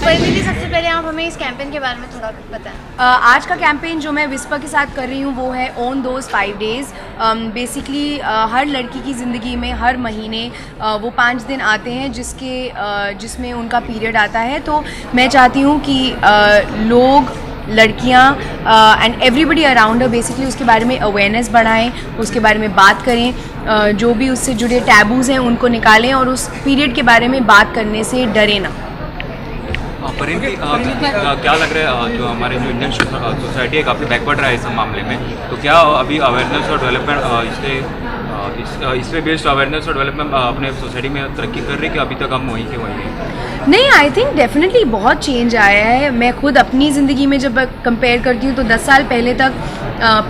परिणीति, सबसे पहले आप हमें इस कैंपेन के बारे में थोड़ा बताएं। आज का कैंपेन जो मैं विस्पा के साथ कर रही हूँ वो है ऑन दोज 5 डेज़। बेसिकली हर लड़की की ज़िंदगी में हर महीने वो 5 दिन आते हैं जिसमें उनका पीरियड आता है। तो मैं चाहती हूँ कि लोग, लड़कियाँ एंड एवरीबडी अराउंड बेसिकली उसके बारे में अवेयरनेस बढ़ाएं, उसके बारे में बात करें, जो भी उससे जुड़े टैबूज़ हैं उनको निकालें और उस पीरियड के बारे में बात करने से डरे ना। परिणीति, क्या लग रहा है जो हमारे जो इंडियन सोसाइटी है काफ़ी बैकवर्ड रहा है इस मामले में, तो क्या अभी अवेयरनेस और डेवलपमेंट इस पे बेस्ड अवेयरनेस और डेवलपमेंट अपने सोसाइटी में तरक्की कर रही है कि अभी तक हम वहीं के वहीं हैं? नहीं, आई थिंक डेफिनेटली बहुत चेंज आया है। मैं खुद अपनी ज़िंदगी में जब कंपेयर करती हूँ तो 10 साल पहले तक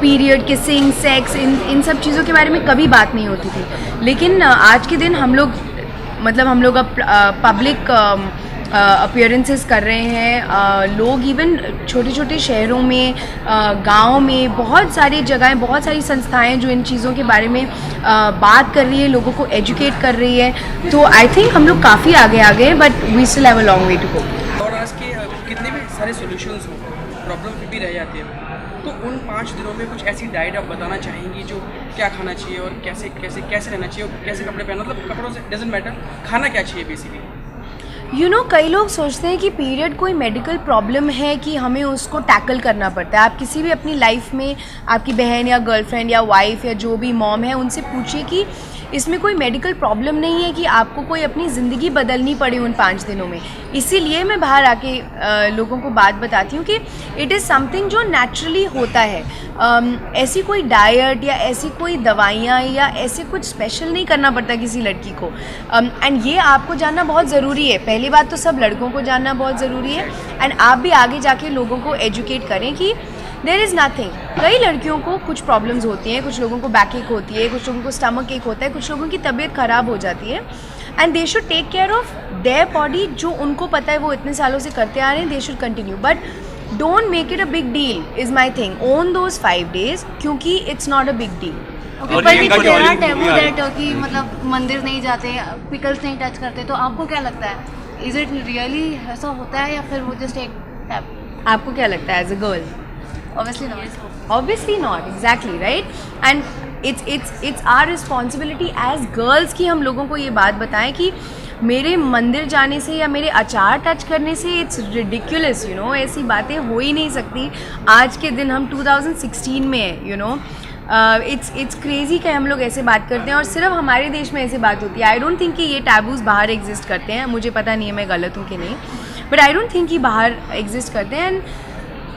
पीरियड, किसिंग, सेक्स, इन सब चीज़ों के बारे में कभी बात नहीं होती थी। लेकिन आज के दिन हम लोग अब पब्लिक अपीयरेंसेस कर रहे हैं। लोग इवन छोटे छोटे शहरों में, गांव में, बहुत सारी जगहें, बहुत सारी संस्थाएं जो इन चीज़ों के बारे में बात कर रही है, लोगों को एजुकेट कर रही है। तो आई थिंक हम लोग काफ़ी आगे आ गए हैं, but we still have a long way to go. और आज के कितने भी सारे सॉल्यूशंस हो, प्रॉब्लम फिर भी रह जाती है। तो उन 5 दिनों में कुछ ऐसी डाइट आप बताना चाहेंगी जो क्या खाना चाहिए और कैसे रहना चाहिए और कैसे कपड़े पहनना, मतलब कपड़ों से डजेंट मैटर, खाना क्या चाहिए बेसिकली। कई लोग सोचते हैं कि पीरियड कोई मेडिकल प्रॉब्लम है कि हमें उसको टैकल करना पड़ता है। आप किसी भी अपनी लाइफ में आपकी बहन या गर्लफ्रेंड या वाइफ या जो भी मॉम है उनसे पूछिए कि इसमें कोई मेडिकल प्रॉब्लम नहीं है कि आपको कोई अपनी ज़िंदगी बदलनी पड़े उन 5 दिनों में। इसीलिए मैं बाहर आके लोगों को बात बताती हूँ कि इट इज़ समथिंग जो नेचुरली होता है। ऐसी कोई डाइट या ऐसी कोई दवाइयाँ या ऐसे कुछ स्पेशल नहीं करना पड़ता किसी लड़की को। एंड ये आपको जानना बहुत ज़रूरी है। पहली बात तो सब लड़कों को जानना बहुत ज़रूरी है, एंड आप भी आगे जाके लोगों को एजुकेट करें कि देयर इज़ नथिंग। कई लड़कियों को कुछ प्रॉब्लम्स होती हैं, कुछ लोगों को बैक एक होती है, कुछ लोगों को स्टमक एक होता है, कुछ लोगों की तबीयत ख़राब हो जाती है, and they should take care of their body. जो उनको पता है वो इतने सालों से करते आ रहे हैं, they should continue, but don't make it a big deal is my thing on those 5 days, क्योंकि it's not a big deal. कि मतलब मंदिर नहीं जाते, पिकल्स नहीं टच करते, तो आपको क्या लगता है, इज इट रियली ऐसा होता है या फिर वो जस्ट एक टैब? आपको क्या लगता है as a girl? Obviously not, exactly, right? And it's our responsibility as girls कि हम लोगों को ये बात बताएं कि मेरे मंदिर जाने से या मेरे अचार टच करने से इट्स रिडिकुलस, ऐसी बातें हो ही नहीं सकती। आज के दिन हम 2016 में है, इट्स क्रेजी कि हम लोग ऐसे बात करते हैं और सिर्फ हमारे देश में ऐसे बात होती है। आई डोंट थिंक कि ये टैबूज़ बाहर एग्जिस्ट करते हैं। मुझे पता नहीं है मैं गलत हूँ कि नहीं, बट आई डोंट थिंक कि बाहर एग्जिस्ट करते हैं। एंड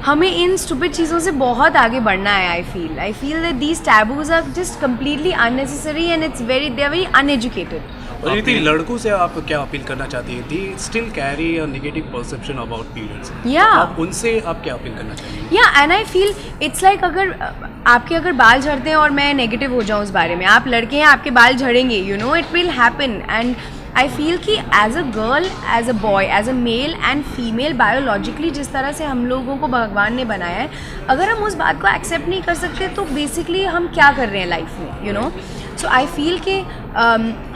हमें इन स्टूपिड चीज़ों से बहुत आगे बढ़ना है। I feel that these taboos are just completely unnecessary and they are very uneducated. और लड़कों से आप क्या अपील करना चाहती हैं? They still carry a negative perception about periods. आप उनसे आप क्या अपील करना चाहेंगे? And I feel it's like अगर बाल झड़ते हैं और मैं नेगेटिव हो जाऊँ उस बारे में, आप लड़के हैं, आपके बाल झड़ेंगे, it will happen. And I feel कि as a girl, as a boy, as a male and female, biologically जिस तरह से हम लोगों को भगवान ने बनाया है, अगर हम उस बात को एक्सेप्ट नहीं कर सकते तो बेसिकली हम क्या कर रहे हैं लाइफ में, सो आई फील कि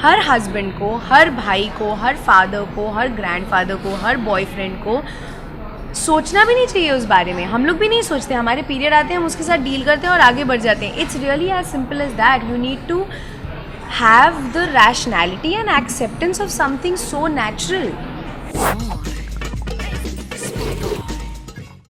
हर हस्बैंड को, हर भाई को, हर फादर को, हर ग्रैंडफादर को, हर बॉयफ्रेंड को सोचना भी नहीं चाहिए उस बारे में। हम लोग भी नहीं सोचते, हमारे पीरियड आते हैं, हम उसके साथ डील करते हैं और आगे बढ़ जाते हैं। It's really as simple as that. You need to have the rationality and acceptance of something so natural.